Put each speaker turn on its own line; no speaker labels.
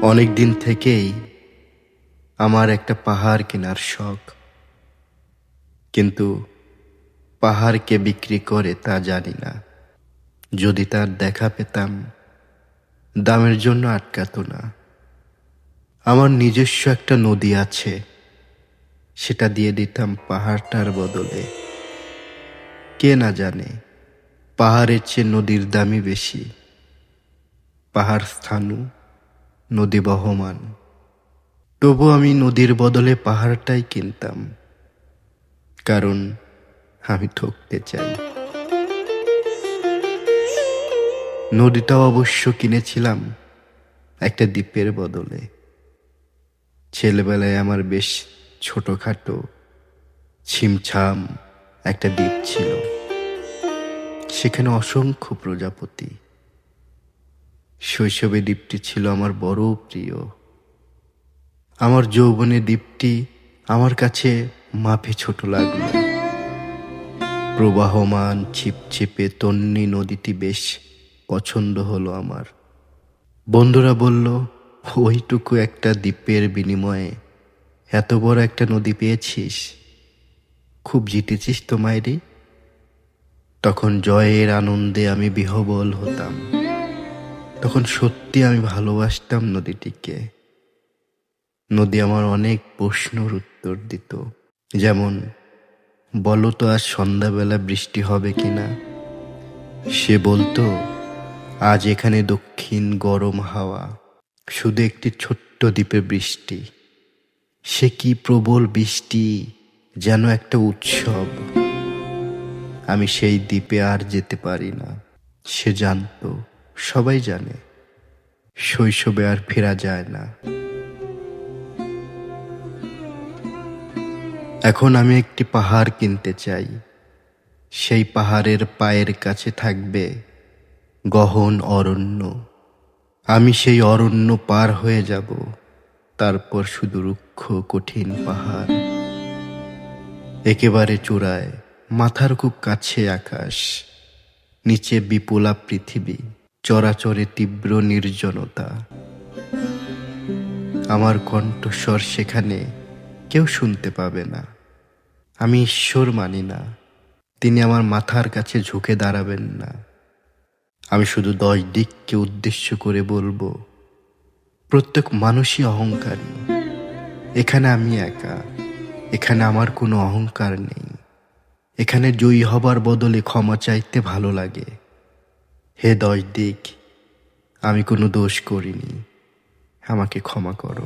অনেক দিন থেকেই আমার একটা পাহাড় কেনার শখ, কিন্তু পাহাড় কে বিক্রি করে তা জানি না। যদি তার দেখা পেতাম, দামের জন্য আটকাতো না। আমার নিজস্ব একটা নদী আছে, সেটা দিয়ে দিতাম পাহাড়টার বদলে। কে না জানে পাহাড়ের চেয়ে নদীর দামই বেশি। পাহাড় স্থাণু, নদী বহমান, তবু আমি নদীর বদলে পাহাড়টাই কিনতাম, কারণ আমি ঠকতে চাই। নদীটাও অবশ্য কিনেছিলাম একটা দ্বীপের বদলে। ছেলেবেলায় আমার বেশ ছোটখাটো ছিমছাম একটা দ্বীপ ছিল, সেখানে অসংখ্য প্রজাপতি। শৈশবে দ্বীপটি ছিল আমার বড় প্রিয়। আমার যৌবনে দ্বীপটি আমার কাছে মাপে ছোট লাগলো। প্রবাহমান ছিপছিপে তন্বী নদীটি বেশ পছন্দ হলো আমার। বন্ধুরা বলল, ওইটুকু একটা দ্বীপের বিনিময়ে এত বড় একটা নদী পেয়েছিস, খুব জিতেছিস তো মাইরি। তখন জয়ের আনন্দে আমি বিহ্বল হতাম। তখন সত্যি আমি ভালোবাসতাম নদীটিকে। নদী আমার অনেক প্রশ্নের উত্তর দিত, যেমন, বলো তো আজ সন্ধ্যাবেলা বৃষ্টি হবে কিনা। সে বলতো, আজ এখানে দক্ষিণ গরম হাওয়া, শুধু একটি ছোট্ট দ্বীপে বৃষ্টি। সে কি প্রবল বৃষ্টি, যেন একটা উৎসব। আমি সেই দ্বীপে আর যেতে পারি না। সে জানতো, সবাই জানে, শৈশবে আর ফেরা যায় না। এখন আমি একটি পাহাড় কিনতে চাই। সেই পাহাড়ের পায়ের কাছে থাকবে গহন অরণ্য। আমি সেই অরণ্য পার হয়ে যাব, তারপর শুধু রুক্ষ কঠিন পাহাড়। একেবারে চূড়ায়, মাথার খুব কাছে আকাশ, নিচে বিপুলা পৃথিবী, চরাচরে তীব্র নির্জনতা। আমার কণ্ঠস্বর সেখানে কেউ শুনতে পাবে না। আমি ঈশ্বর মানি না, তিনি আমার মাথার কাছে ঝুঁকে দাঁড়াবেন না। আমি শুধু 10 দিককে উদ্দেশ্য করে বলবো, প্রত্যেক মানুষই অহংকারী। এখানে আমি একা, এখানে আমার কোনো অহংকার নেই। এখানে জয়ী হবার বদলে ক্ষমা চাইতে ভালো লাগে। হে 10 দিক, আমি কোনো দোষ করিনি, আমাকে ক্ষমা করো।